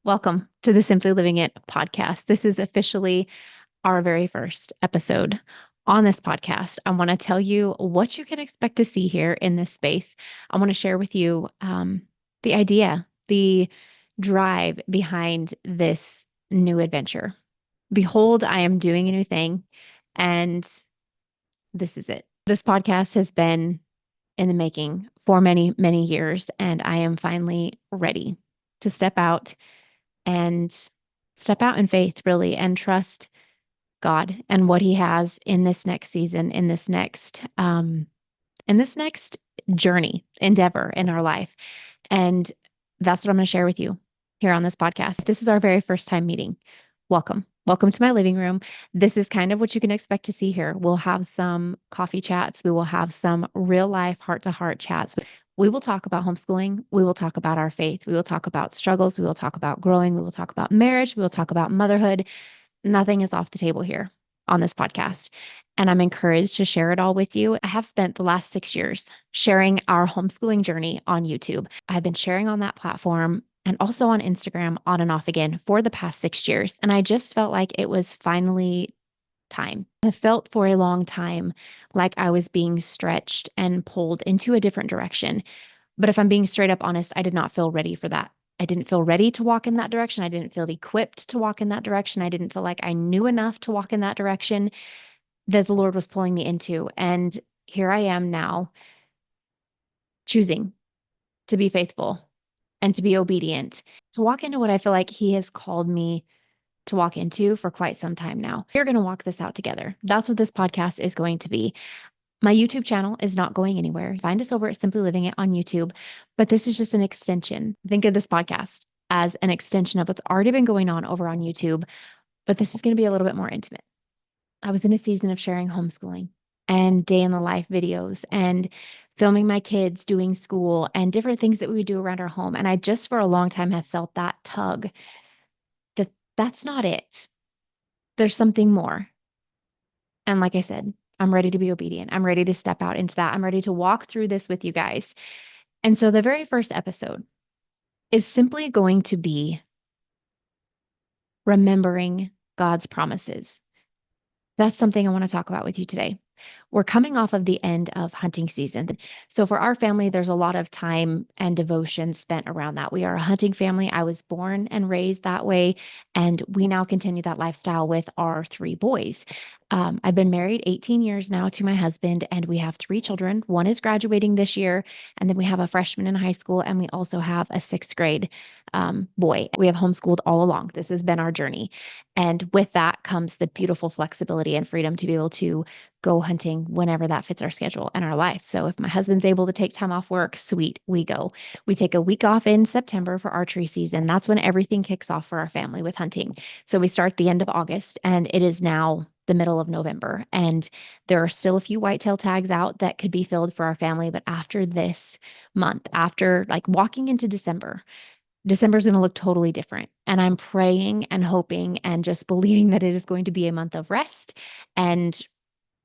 Welcome to the Simply Living It podcast. This is officially our very first episode on this podcast. I want to tell you what you can expect to see here in this space. I want to share with you the idea, the drive behind this new adventure. Behold, I am doing a new thing, and this is it. This podcast has been in the making for many, many years, and I am finally ready to and step out in faith, really, and trust God and what He has in this next season, in this next journey, endeavor in our life. And that's what I'm going to share with you here on this podcast. If this is our very first time meeting, welcome. Welcome to my living room. This is kind of what you can expect to see here. We'll have some coffee chats. We will have some real life heart to heart chats. We will talk about homeschooling. We will talk about our faith. We will talk about struggles. We will talk about growing. We will talk about marriage. We will talk about motherhood. Nothing is off the table here on this podcast. And I'm encouraged to share it all with you. I have spent the last 6 years sharing our homeschooling journey on YouTube. I've been sharing on that platform and also on Instagram on and off again for the past 6 years. And I just felt like it was finally time. I felt for a long time like I was being stretched and pulled into a different direction. But if I'm being straight up honest, I did not feel ready for that. I didn't feel ready to walk in that direction. I didn't feel equipped to walk in that direction. I didn't feel like I knew enough to walk in that direction that the Lord was pulling me into. And here I am now choosing to be faithful and to be obedient, to walk into what I feel like He has called me to walk into for quite some time now. We're going to walk this out together. That's what this podcast is going to be. My YouTube channel is not going anywhere. Find us over at Simply Living It on YouTube, but this is just an extension. Think of this podcast as an extension of what's already been going on over on YouTube, but this is going to be a little bit more intimate. I was in a season of sharing homeschooling and day in the life videos and filming my kids doing school and different things that we would do around our home. And I just for a long time have felt that tug that that's not it. There's something more. And like I said, I'm ready to be obedient. I'm ready to step out into that. I'm ready to walk through this with you guys. And so the very first episode is simply going to be remembering God's promises. That's something I want to talk about with you today. We're coming off of the end of hunting season. So for our family, there's a lot of time and devotion spent around that. We are a hunting family. I was born and raised that way, and we now continue that lifestyle with our three boys. I've been married 18 years now to my husband, and we have three children. One is graduating this year, and then we have a freshman in high school, and we also have a sixth grade boy. We have homeschooled all along. This has been our journey. And with that comes the beautiful flexibility and freedom to be able to go hunting whenever that fits our schedule and our life. So if my husband's able to take time off work, sweet, we go. We take a week off in September for archery season. That's when everything kicks off for our family with hunting. So we start the end of August, and it is now the middle of November. And there are still a few whitetail tags out that could be filled for our family. But after this month, after like walking into December's going to look totally different. And I'm praying and hoping and just believing that it is going to be a month of rest and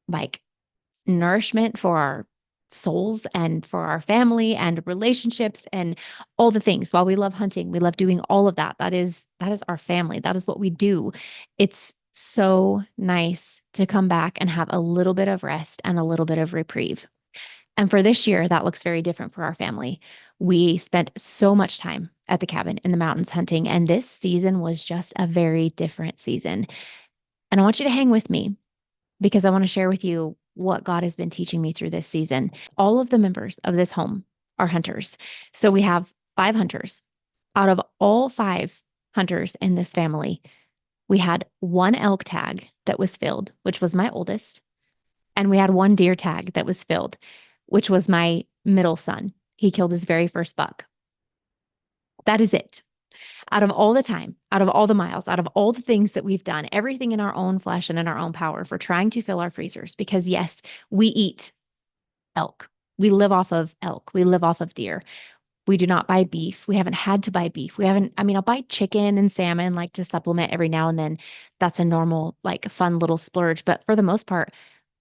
like nourishment for our souls and for our family and relationships and all the things. While we love hunting, we love doing all of that. That is our family. That is what we do. It's so nice to come back and have a little bit of rest and a little bit of reprieve. And for this year, that looks very different for our family. We spent so much time at the cabin in the mountains hunting, and this season was just a very different season. And I want you to hang with me because I want to share with you what God has been teaching me through this season. All of the members of this home are hunters. So we have 5 hunters. Out of all 5 hunters in this family, we had one elk tag that was filled, which was my oldest. And we had one deer tag that was filled, which was my middle son. He killed his very first buck. That is it. Out of all the time, out of all the miles, out of all the things that we've done, everything in our own flesh and in our own power for trying to fill our freezers, because yes, we eat elk. We live off of elk. We live off of deer. We do not buy beef. We haven't had to buy beef. I'll buy chicken and salmon like to supplement every now and then. That's a normal, like fun little splurge. But for the most part,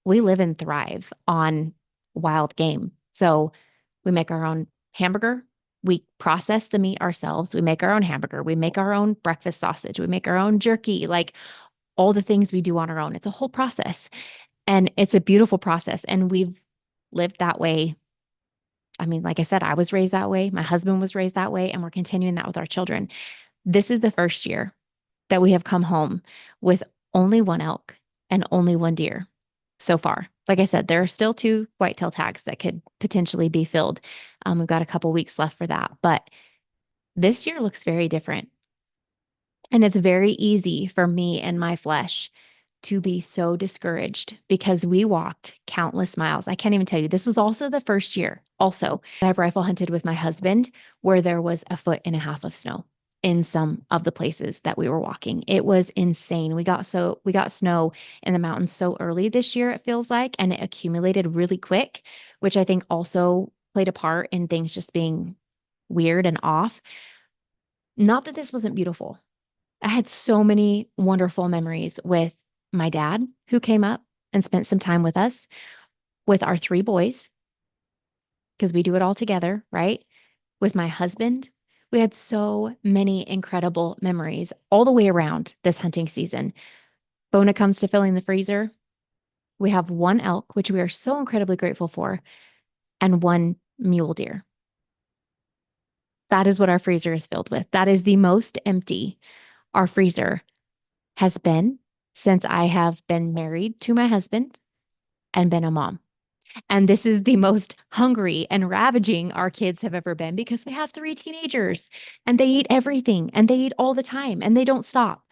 we live and thrive on wild game. So we make our own hamburger. We process the meat ourselves. We make our own hamburger. We make our own breakfast sausage. We make our own jerky, like all the things we do on our own. It's a whole process. And it's a beautiful process. And we've lived that way. I mean, like I said, I was raised that way. My husband was raised that way. And we're continuing that with our children. This is the first year that we have come home with only one elk and only one deer so far. Like I said, there are still two whitetail tags that could potentially be filled. We've got a couple weeks left for that. But this year looks very different. And it's very easy for me and my flesh to be so discouraged because we walked countless miles. I can't even tell you. This was also the first year, also, I've rifle hunted with my husband where there was a foot and a half of snow in some of the places that we were walking. It was insane. We got snow in the mountains so early this year, it feels like, and it accumulated really quick, which I think also played a part in things just being weird and off. Not that this wasn't beautiful. I had so many wonderful memories with my dad, who came up and spent some time with us, with our three boys, because we do it all together, right? With my husband. We had so many incredible memories all the way around this hunting season. But when it comes to filling the freezer, we have one elk, which we are so incredibly grateful for, and one mule deer. That is what our freezer is filled with. That is the most empty our freezer has been since I have been married to my husband and been a mom. And this is the most hungry and ravaging our kids have ever been because we have three teenagers and they eat everything and they eat all the time and they don't stop.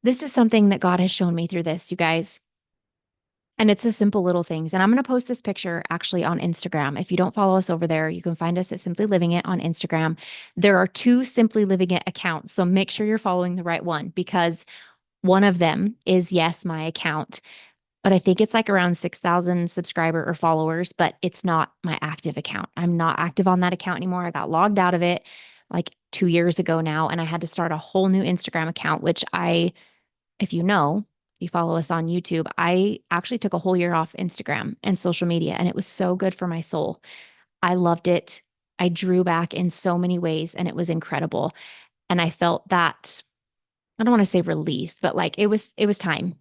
This is something that God has shown me through this, you guys. And it's the simple little things. And I'm going to post this picture actually on Instagram. If you don't follow us over there, you can find us at Simply Living It on Instagram. There are two Simply Living It accounts. So make sure you're following the right one because one of them is, yes, my account, but I think it's like around 6,000 subscriber or followers, but it's not my active account. I'm not active on that account anymore. I got logged out of it like 2 years ago now, and I had to start a whole new Instagram account, which if you know, if you follow us on YouTube, I actually took a whole year off Instagram and social media, and it was so good for my soul. I loved it. I drew back in so many ways, and it was incredible. And I felt that I don't want to say release, but like it was time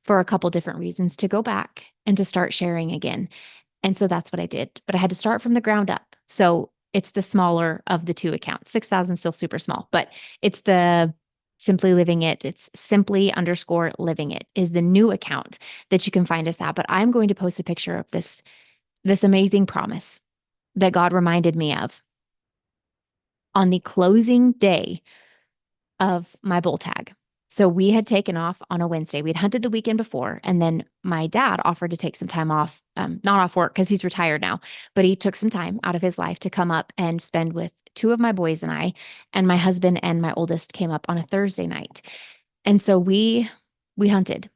for a couple different reasons to go back and to start sharing again. And so that's what I did. But I had to start from the ground up. So it's the smaller of the two accounts. 6,000 still super small, but it's the Simply Living It. It's simply underscore living it is the new account that you can find us at. But I'm going to post a picture of this amazing promise that God reminded me of on the closing day of my bull tag. So we had taken off on a Wednesday. We'd hunted the weekend before, and then my dad offered to take some time off, not off work because he's retired now, but he took some time out of his life to come up and spend with two of my boys and I, and my husband and my oldest came up on a Thursday night. And so we hunted.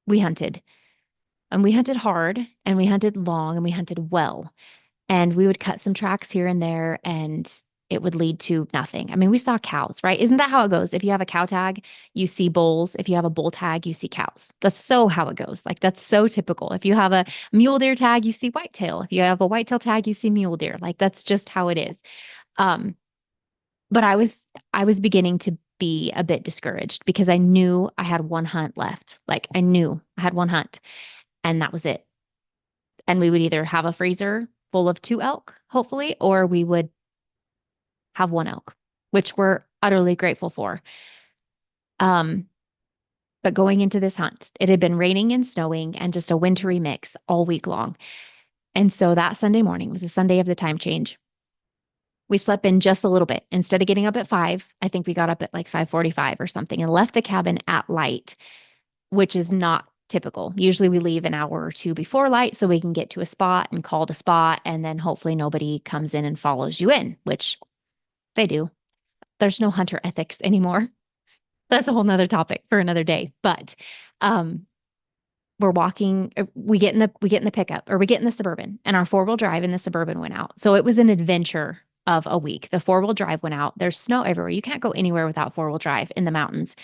We hunted. And we hunted hard and we hunted long and we hunted well. And we would cut some tracks here and there and it would lead to nothing. I mean, we saw cows, right? Isn't that how it goes? If you have a cow tag, you see bulls. If you have a bull tag, you see cows. That's so how it goes. Like that's so typical. If you have a mule deer tag, you see whitetail. If you have a whitetail tag, you see mule deer. Like that's just how it is. Um, but I was beginning to be a bit discouraged because I knew I had one hunt left. Like I knew I had one hunt and that was it. And we would either have a freezer full of two elk, hopefully, or we would have one elk, which we're utterly grateful for. Um, but going into this hunt, it had been raining and snowing and just a wintry mix all week long. And so that Sunday morning was the Sunday of the time change. We slept in just a little bit. Instead of getting up at 5, I think we got up at like 5:45 or something and left the cabin at light, which is not typical. Usually we leave an hour or two before light so we can get to a spot and call the spot and then hopefully nobody comes in and follows you in, which they do. There's no hunter ethics anymore. That's a whole nother topic for another day. But um we're walking, we get in the pickup or we get in the Suburban and our 4-wheel drive in the Suburban went out. So it was an adventure of a week. The four-wheel drive went out. There's snow everywhere. You can't go anywhere without four-wheel drive in the mountains.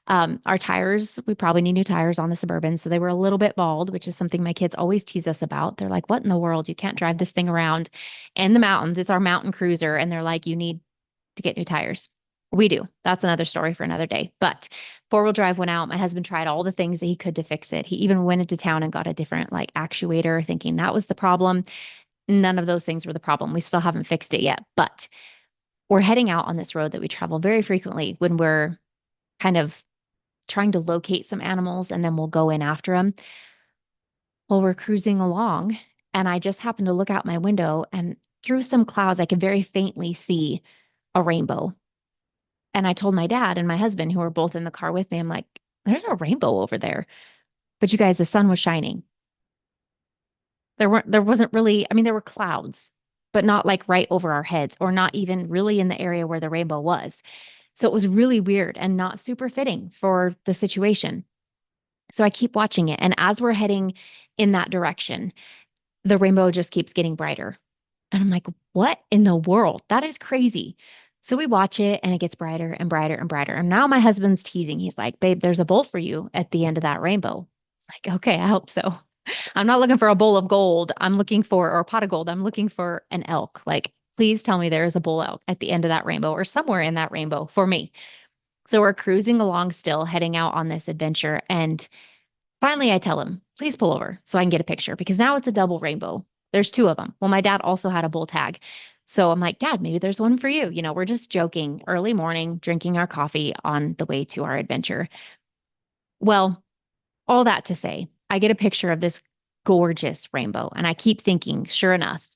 Our tires, we probably need new tires on the Suburban. So they were a little bit bald, which is something my kids always tease us about. They're like, what in the world? You can't drive this thing around in the mountains. It's our mountain cruiser. And they're like, you need to get new tires. We do. That's another story for another day. But four-wheel drive went out. My husband tried all the things that he could to fix it. He even went into town and got a different like actuator, thinking that was the problem. None of those things were the problem. We still haven't fixed it yet, but we're heading out on this road that we travel very frequently when we're kind of trying to locate some animals and then we'll go in after them. Well, we're cruising along and I just happened to look out my window and through some clouds, I could very faintly see a rainbow. And I told my dad and my husband, who were both in the car with me, I'm like, there's a rainbow over there. But you guys, the sun was shining. There wasn't really, I mean, there were clouds, but not like right over our heads or not even really in the area where the rainbow was. So it was really weird and not super fitting for the situation. So I keep watching it. And as we're heading in that direction, the rainbow just keeps getting brighter. And I'm like, what in the world? That is crazy. So we watch it and it gets brighter and brighter and brighter. And now my husband's teasing. He's like, babe, there's a bowl for you at the end of that rainbow. Like, okay, I hope so. I'm not looking for a bowl of gold. I'm looking for, or a pot of gold. I'm looking for an elk. Like, please tell me there is a bull elk at the end of that rainbow or somewhere in that rainbow for me. So we're cruising along still, heading out on this adventure. And finally, I tell him, please pull over so I can get a picture because now it's a double rainbow. There's two of them. Well, my dad also had a bull tag. So I'm like, Dad, maybe there's one for you. You know, we're just joking early morning, drinking our coffee on the way to our adventure. Well, all that to say, I get a picture of this gorgeous rainbow and I keep thinking, sure enough,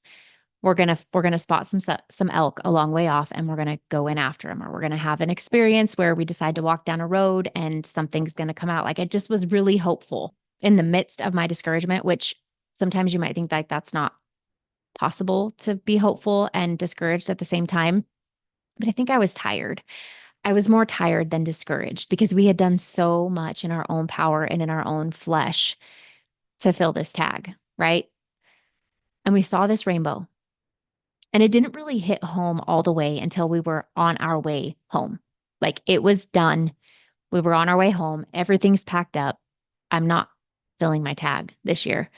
we're going to spot some elk a long way off and we're going to go in after them or we're going to have an experience where we decide to walk down a road and something's going to come out. Like I just was really hopeful in the midst of my discouragement, which sometimes you might think like that's not possible to be hopeful and discouraged at the same time. But I think I was tired. I was more tired than discouraged because we had done so much in our own power and in our own flesh to fill this tag, right? And we saw this rainbow and it didn't really hit home all the way until we were on our way home. Like it was done. We were on our way home. Everything's packed up. I'm not filling my tag this year.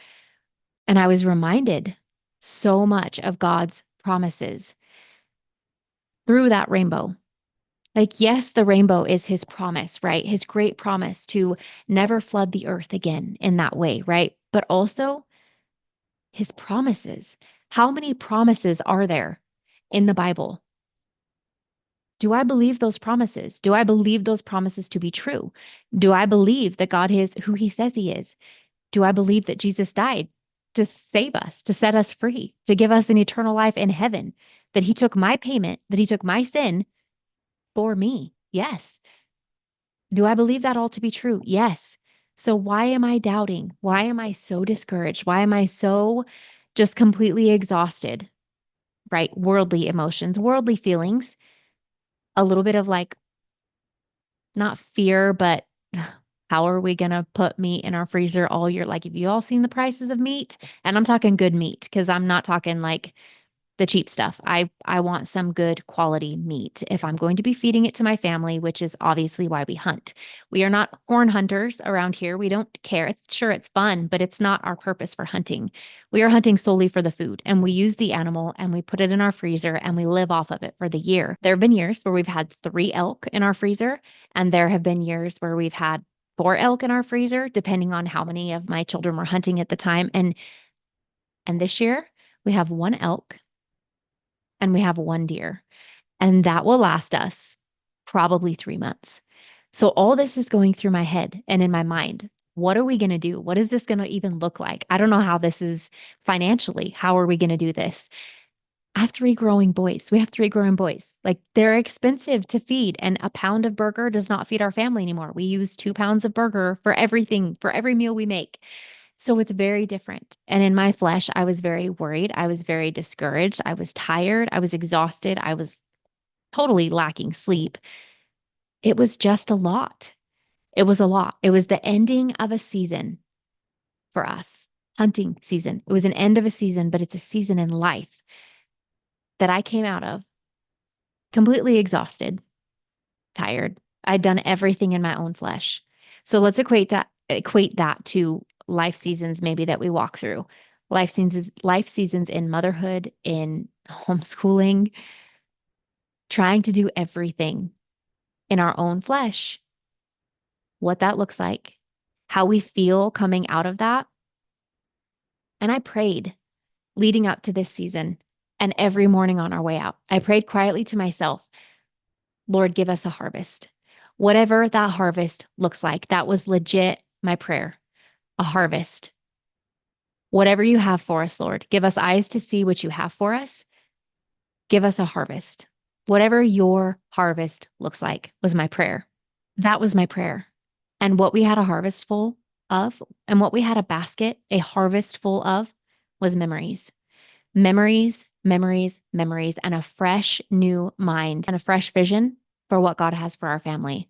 And I was reminded so much of God's promises through that rainbow. Like, yes, the rainbow is his promise, right? His great promise to never flood the earth again in that way, right? But also his promises. How many promises are there in the Bible? Do I believe those promises? Do I believe those promises to be true? Do I believe that God is who he says he is? Do I believe that Jesus died to save us, to set us free, to give us an eternal life in heaven? That he took my payment, that he took my sin for me? Yes. Do I believe that all to be true? Yes. So why am I doubting? Why am I so discouraged? Why am I so just completely exhausted? Right? Worldly emotions, worldly feelings, a little bit of like, not fear, but how are we going to put meat in our freezer all year? Like, have you all seen the prices of meat? And I'm talking good meat because I'm not talking like the cheap stuff. I want some good quality meat if I'm going to be feeding it to my family, which is obviously why we hunt. We are not horn hunters around here. We don't care. Sure, it's fun, but it's not our purpose for hunting. We are hunting solely for the food, and we use the animal and we put it in our freezer and we live off of it for the year. There have been years where we've had 3 elk in our freezer, and there have been years where we've had 4 elk in our freezer, depending on how many of my children were hunting at the time. And this year we have 1 elk and we have 1 deer, and that will last us probably 3 months. So all this is going through my head and in my mind. What are we going to do? What is this going to even look like? I don't know how this is financially. How are we going to do this? I have 3 growing boys. We have 3 growing boys. Like they're expensive to feed, and a pound of burger does not feed our family anymore. We use 2 pounds of burger for everything, for every meal we make. So it's very different. And in my flesh, I was very worried. I was very discouraged. I was tired. I was exhausted. I was totally lacking sleep. It was just a lot. It was a lot. It was the ending of a season for us, hunting season. It was an end of a season, but it's a season in life. that I came out of completely exhausted, tired. I'd done everything in my own flesh. So let's equate that to life seasons maybe that we walk through. Life seasons in motherhood, in homeschooling, trying to do everything in our own flesh. What that looks like, how we feel coming out of that. And I prayed leading up to this season and every morning on our way out. I prayed quietly to myself, Lord, give us a harvest. Whatever that harvest looks like, that was legit my prayer, a harvest. Whatever you have for us, Lord, give us eyes to see what you have for us. Give us a harvest. Whatever your harvest looks like was my prayer. That was my prayer. And what we had a harvest full of, and what we had a harvest full of, was memories. Memories, memories, memories, and a fresh new mind and a fresh vision for what God has for our family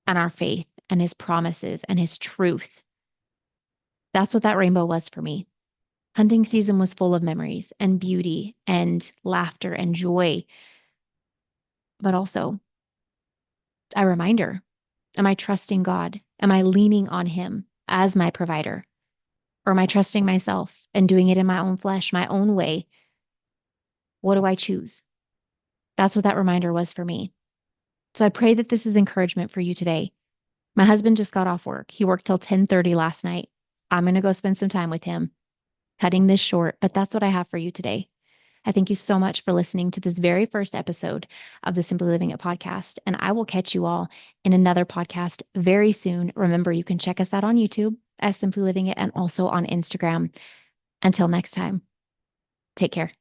and our faith and his promises and his truth. That's what that rainbow was for me. Hunting season was full of memories and beauty and laughter and joy, but also a reminder. Am I trusting God? Am I leaning on him as my provider? Or am I trusting myself and doing it in my own flesh, my own way? What do I choose? That's what that reminder was for me. So I pray that this is encouragement for you today. My husband just got off work. He worked till 10:30 last night. I'm going to go spend some time with him, cutting this short, but that's what I have for you today. I thank you so much for listening to this very first episode of the Simply Living It podcast. And I will catch you all in another podcast very soon. Remember, you can check us out on YouTube as Simply Living It and also on Instagram. Until next time, take care.